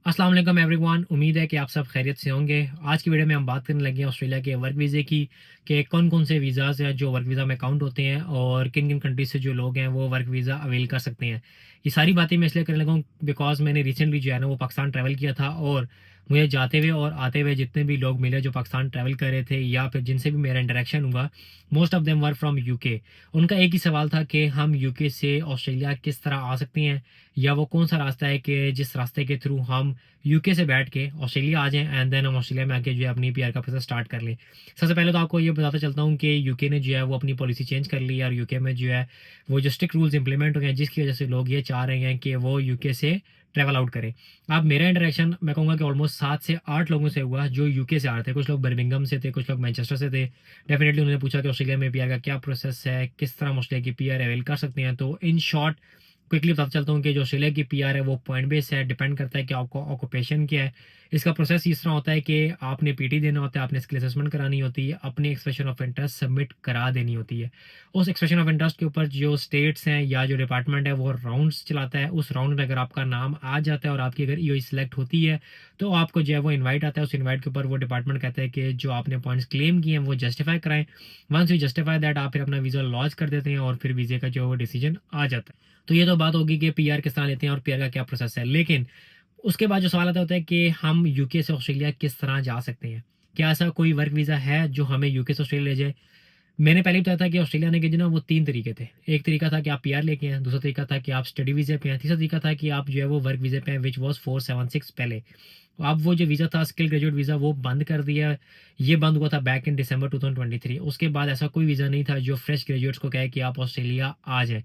अस्सलाम वालेकुम एवरीवन। उम्मीद है कि आप सब खैरियत से होंगे। आज की वीडियो में हम बात करने लगे हैं ऑस्ट्रेलिया के वर्क वीज़े की, कि कौन कौन से वीज़ाज़ हैं जो वर्क वीज़ा में काउंट होते हैं और किन किन कंट्रीज से जो लोग हैं वो वर्क वीज़ा अवेल कर सकते हैं। ये सारी बातें मैं इसलिए करने लगा हूँ बिकॉज मैंने रिसेंटली जो है ना वो पाकिस्तान ट्रैवल किया था, और मुझे जाते हुए और आते हुए जितने भी लोग मिले जो पाकिस्तान ट्रैवल कर रहे थे या फिर जिनसे भी मेरा इंटरेक्शन हुआ, most of them were from UK. उनका एक ही सवाल था कि हम यूके से ऑस्ट्रेलिया किस तरह आ सकते हैं, या वो कौन सा रास्ता है कि जिस रास्ते के थ्रू हम यूके से बैठ के ऑस्ट्रेलिया आ जाएं एंड देन हम ऑस्ट्रेलिया में आके जो है अपनी पीआर का प्रोसेस स्टार्ट कर लें। सबसे पहले तो आपको ये बताता चलता हूँ कि यूके ने जो है वो अपनी पॉलिसी चेंज कर ली है, और यूके में जो है वो जो स्ट्रिक्ट रूल्स इंप्लीमेंट हो गए हैं, जिसकी वजह से लोग ये चाह रहे हैं कि वो यूके से ट्रैवल आउट करें। अब मेरा इंटरेक्शन मैं कहूँगा कि ऑलमोस्ट 7 से 8 लोगों से हुआ जो यूके से आ रहे थे। कुछ लोग बर्मिंघम से थे, कुछ लोग मैनचेस्टर से थे। डेफिनेटली उन्होंने पूछा कि ऑस्ट्रेलिया में पीआर का क्या प्रोसेस है, किस तरह हम ऑस्ट्रेलिया की पीआर अवेल कर सकते हैं। तो इन शॉर्ट क्विकली बताता चलता हूँ कि जो ऑस्ट्रेलिया की पीआर है वो पॉइंट बेस है, डिपेंड करता है कि आपका ऑक्यूपेशन क्या है। इसका प्रोसेस इस तरह होता है कि आपने पीटी देना होता है, आपने स्किल असेसमेंट करानी होती है, अपनी एक्सप्रेशन ऑफ इंटरेस्ट सबमिट करा देनी होती है। उस एक्सप्रेशन ऑफ इंटरेस्ट के ऊपर जो स्टेट्स हैं या जो डिपार्टमेंट है वो राउंड्स चलाता है। उस राउंड में अगर आपका नाम आ जाता है और आपकी अगर ईओई सिलेक्ट होती है तो आपको जो है वो इन्वाइट आता है। उस इन्वाइट के ऊपर वो डिपार्टमेंट कहता है कि जो आपने पॉइंट्स क्लेम किए हैं वो जस्टिफाई कराएं। वंस यू जस्टिफाई दैट आप फिर अपना वीज़ा लॉन्च कर देते हैं और फिर वीज़े का जो वो डिसीजन आ जाता है। तो ये तो बात होगी कि पीआर किस तरह लेते हैं और पीआर का क्या प्रोसेस है। लेकिन उसके बाद जो सवाल आता होता है कि हम यूके से ऑस्ट्रेलिया किस तरह जा सकते हैं। क्या ऐसा कोई वर्क वीज़ा है जो हमें यूके से ऑस्ट्रेलिया ले जाए? मैंने पहले भी बताया था कि ऑस्ट्रेलिया आने के जो ना वो 3 तरीके थे। एक तरीका था कि आप पीआर लेके आएँ, दूसरा तरीका था कि आप स्टडी वीज़े पे आएँ, तीसरा तरीका था कि आप जो है वो वर्क वीज़े पे आएँ, व्हिच वाज़ 476 पहले। अब वो जो वीज़ा था स्किल ग्रेजुएट वीज़ा वो बंद कर दिया। ये बंद हुआ था बैक इन दिसंबर 2023। उसके बाद ऐसा कोई वीज़ा नहीं था जो फ्रेश ग्रेजुएट्स को कहे कि आप ऑस्ट्रेलिया आ जाएँ।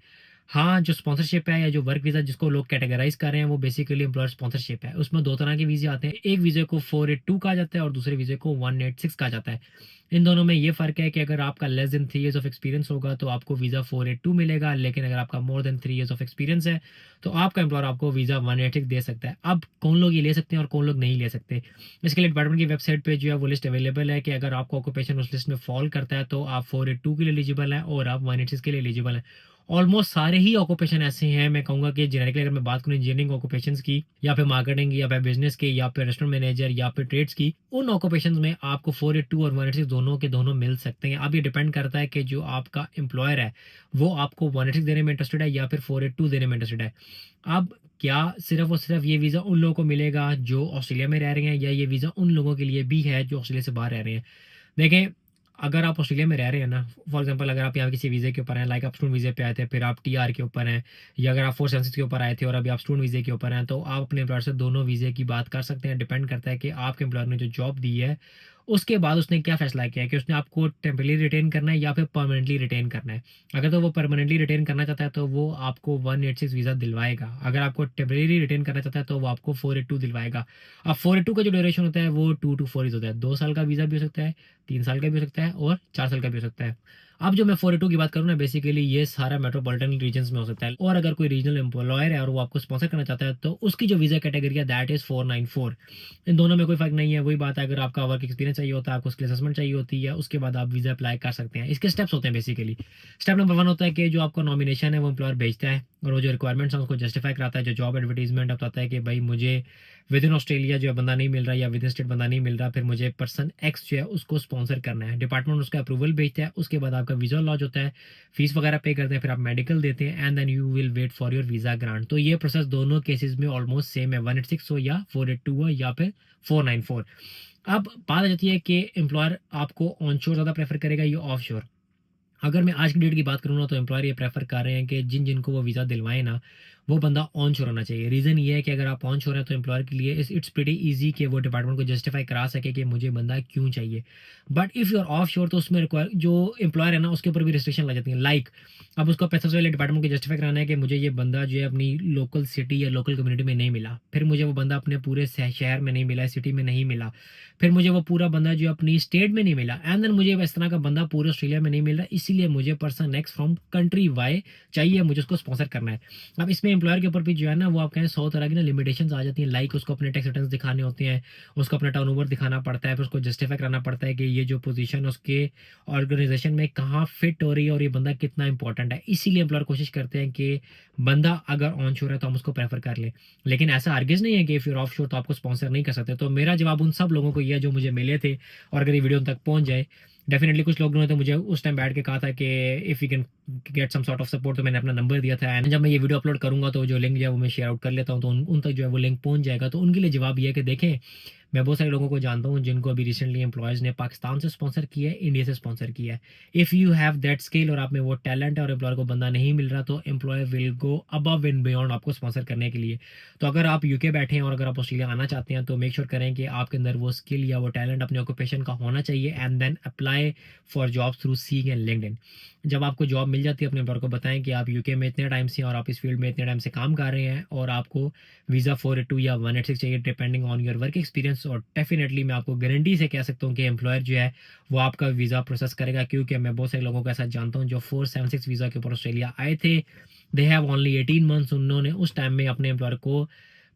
हाँ, जो स्पॉन्सरशिप है या जो वर्क वीज़ा जिसको लोग कैटेगराइज़ कर रहे हैं वो बेसिकली एम्प्लॉयर स्पॉन्सरशिप है। उसमें 2 तरह के वीज़े आते हैं। एक वीज़े को 482 कहा जाता है और दूसरे वीज़े को 186 कहा जाता है। इन दोनों में ये फ़र्क है कि अगर आपका less than 3 years of experience होगा तो आपको वीज़ा 482 मिलेगा, लेकिन अगर आपका more than 3 years of experience है तो आपका एम्प्लॉयर आपको वीज़ा 186 दे सकता है। अब कौन लोग ये ले सकते हैं और कौन लोग नहीं ले सकते, इसके लिए डिपार्टमेंट की वेबसाइट पे जो है वो लिस्ट अवेलेबल है कि अगर आपका ऑक्यूपेशन उस लिस्ट में फॉल करता है तो आप 482 के लिए एलिजिबल हैं और आप 186 के लिए एलिजिबल हैं। ऑलमोस्ट सारे ही ऑक्यूपेशन ऐसे हैं, मैं कहूँगा कि जेनेरिकली अगर मैं बात करूँ इंजीनियरिंग ऑक्यूपेशंस की या फिर मार्केटिंग या फिर बिजनेस के या फिर रेस्टोरेंट मैनेजर या फिर ट्रेड्स की, उन ऑक्यूपेशंस में आपको 482 और 186 दोनों के दोनों मिल सकते हैं। अब ये डिपेंड करता है कि जो आपका एम्प्लॉयर है वो आपको 186 देने में इंटरेस्टेड है या फिर 482 देने में इंटरेस्टेड है। अब क्या सिर्फ और सिर्फ ये वीज़ा उन लोगों को मिलेगा जो ऑस्ट्रेलिया में रह रहे हैं, या ये वीज़ा उन लोगों के लिए भी है जो ऑस्ट्रेलिया से बाहर रह रहे हैं? देखें, अगर आप ऑस्ट्रेलिया में रह रहे हैं ना, फॉर एग्जांपल अगर आप यहाँ किसी वीज़े के ऊपर हैं, लाइक आप स्टूडेंट वीज़े पे आए थे, फिर आप टीआर के ऊपर हैं, या अगर आप 476 के ऊपर आए थे और अभी आप स्टूडेंट वीज़े के ऊपर हैं, तो आप अपने एम्प्लॉयर से दोनों वीज़े की बात कर सकते हैं। डिपेंड करता है कि आपके एम्प्लॉयर ने जो जॉब दी है, उसके बाद उसने क्या फ़ैसला किया है कि उसने आपको टेम्परेरी रिटेन करना है या फिर परमानेंटली रिटेन करना है। अगर तो वो परमानेंटली रिटेन करना चाहता है, तो वो आपको 186 वीज़ा दिलवाएगा। अगर आपको टेम्परेरी रिटेन करना चाहता है, तो वो आपको 482 दिलवाएगा। अब 482 का जो ड्यूरेशन होता है, वो 2 टू 4 ईयर्स होता है। 2 साल का वीज़ा भी हो सकता है, 3 साल का भी हो सकता है और 4 साल का भी हो सकता है। अब जो मैं 482 की बात करूँ ना, बेसिकली ये सारा मेट्रोपॉलिटन रीजन्स में हो सकता है, और अगर कोई रीजनल एम्प्लॉयर है और वो आपको स्पॉन्सर करना चाहता है, तो उसकी जो वीज़ा कैटेगरी है दैट इज़ 494। इन दोनों में कोई फ़र्क नहीं है। वही बात है, अगर आपका वर्क एक्सपीरियंस चाहिए होता है, आपको स्किल असेसमेंट चाहिए होती है, उसके बाद आप वीज़ा अप्लाई कर सकते हैं। इसके स्टेप्स होते हैं बेसिकली। स्टेप नंबर 1 होता है कि जो आपका नॉमिनेशन है वो एम्प्लॉयर भेजता है, और वो जो रिक्वायरमेंट्स हैं उसको जस्टिफाई कराता है। जो जॉब एडवर्टाइजमेंट बताता है कि भाई मुझे विद इन ऑस्ट्रेलिया जो है बंदा नहीं मिल रहा, या विद इन स्टेट बंदा नहीं मिल रहा, फिर मुझे पर्सन एक्स जो है उसको स्पॉन्सर करना है। डिपार्टमेंट उसका अप्रूवल भेजता है, उसके बाद आपका वीज़ा लॉन्च होता है, फीस वगैरह पे करते हैं, फिर आप मेडिकल देते हैं and then you will wait for your visa grant. तो ये प्रोसेस दोनों केसेस में ऑलमोस्ट सेम है, 186 हो या 482 हो या फिर 494। अब बात आ जाती है कि एम्प्लॉयर आपको ऑन शोर ज़्यादा प्रेफर करेगा या ऑफ शोर। अगर मैं आज की डेट की बात करूँ ना, तो एम्प्लॉयर ये प्रेफर कर रहे हैं कि जिनको वो वीज़ा दिलवाएँ ना, वो बंदा ऑन शोर होना चाहिए। रीज़न ये है कि अगर आप ऑन शोर हैं तो एम्प्लॉयर के लिए इट्स प्रीटी ईज़ी कि वो डिपार्टमेंट को जस्टिफाई करा सके कि मुझे बंदा क्यों चाहिए। But if you are offshore तो उसमें रिक्वायर जो एम्प्लॉयर है ना उसके ऊपर भी रिस्ट्रिक्शन लग जाती है। लाइक अब उसको पैसे से पहले डिपार्टमेंट को जस्टिफाई कराना है कि मुझे ये बंदा जो है अपनी लोकल सिटी या लोकल कम्युनिटी में नहीं मिला, फिर मुझे वो बंदा अपने पूरे शहर में नहीं मिला, सिटी में नहीं मिला, फिर मुझे वो पूरा बंदा जो अपनी स्टेट में नहीं मिला, एंड देन मुझे इस तरह का बंदा पूरे ऑस्ट्रेलिया में नहीं मिल रहा, इसीलिए मुझे person X from country Y चाहिए, मुझे उसको स्पॉन्सर करना है। अब इसमें एम्प्लॉयर के ऊपर भी जो है ना वो आप कहें 100 तरह की ना लिमिटेशंस आ जाती हैं, लाइक उसको अपने टैक्स रिटर्न्स दिखाने होते हैं, उसको अपना टर्नओवर दिखाना पड़ता है, फिर उसको जस्टिफाई कराना पड़ता है कि ये जो पोजीशन उसके ऑर्गेनाइजेशन में कहाँ फिट हो रही है और ये बंदा कितना इंपॉर्टेंट है। इसीलिए एम्प्लॉयर कोशिश करते हैं कि बंदा अगर ऑन शोर है तो हम उसको प्रेफर कर लें। लेकिन ऐसा हरगिज़ नहीं है कि if you are offshore तो आपको स्पॉन्सर नहीं कर सकते। तो मेरा जवाब उन सब लोगों को ये है जो मुझे मिले थे, और अगर ये वीडियो उन तक पहुँच जाए, डेफ़िनेटली कुछ लोगों ने तो मुझे उस टाइम बैठ के कहा था कि if you can get some sort of support, तो मैंने अपना नंबर दिया था। एंड जब मैं ये वीडियो अपलोड करूँगा तो जो लिंक जो है वो मैं शेयर आउट कर लेता हूँ, तो उन तक जो है वो लिंक पहुँच जाएगा। तो उनके लिए जवाब ये है कि देखें, मैं बहुत सारे लोगों को जानता हूँ जिनको अभी रिसेंटली एम्प्लॉयज़ ने पाकिस्तान से स्पॉन्सर किया है, इंडिया से स्पॉन्सर किया है। If you have that skill और आप में वो टैलेंट है और एम्प्लॉयर को बंदा नहीं मिल रहा, तो employer will go above and beyond आपको स्पॉन्सर करने के लिए। तो अगर आप यूके बैठे हैं और अगर आप ऑस्ट्रेलिया आना चाहते हैं, तो मेक श्योर करें कि आपके अंदर वो स्किल या वो टैलेंट अपने ऑक्यूपेशन का होना चाहिए, and then apply for jobs through seeing and LinkedIn. जब आपको जॉब मिल जाती है, अपने एम्प्लॉयर को बताएं कि आप यूके में इतने टाइम से और आप इस फील्ड में इतने टाइम से काम कर रहे हैं और आपको वीज़ा 482 या 186 चाहिए, depending on your work experience. और डेफिनेटली मैं आपको गारंटी से कह सकता हूँ कि एम्प्लॉयर जो है वो आपका वीज़ा प्रोसेस करेगा, क्योंकि मैं बहुत सारे लोगों को ऐसा जानता हूँ जो 476 वीज़ा के ऊपर ऑस्ट्रेलिया आए थे। दे हैव ओनली 18 मंथ्स, उन्होंने उस टाइम में अपने एम्प्लॉयर को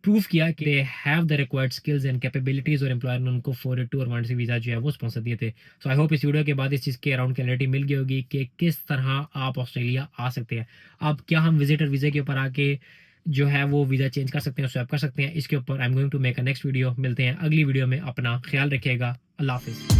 प्रूव किया कि they have the required skills and capabilities, और एम्प्लॉयर ने उनको 482 और 186 वीज़ा जो है वो स्पॉन्सर दिए थे। सो आई होप इस वीडियो के बाद इस चीज़ के अराउंड क्लैरिटी मिल गई होगी कि किस तरह आप ऑस्ट्रेलिया आ सकते हैं। अब क्या हम विजिटर वीज़े के ऊपर आके जो है वो वीज़ा चेंज कर सकते हैं, स्वैप कर सकते हैं? इसके ऊपर I am going to make a next video. मिलते हैं अगली वीडियो में, अपना ख्याल रखिएगा। अल्लाह हाफ़िज़।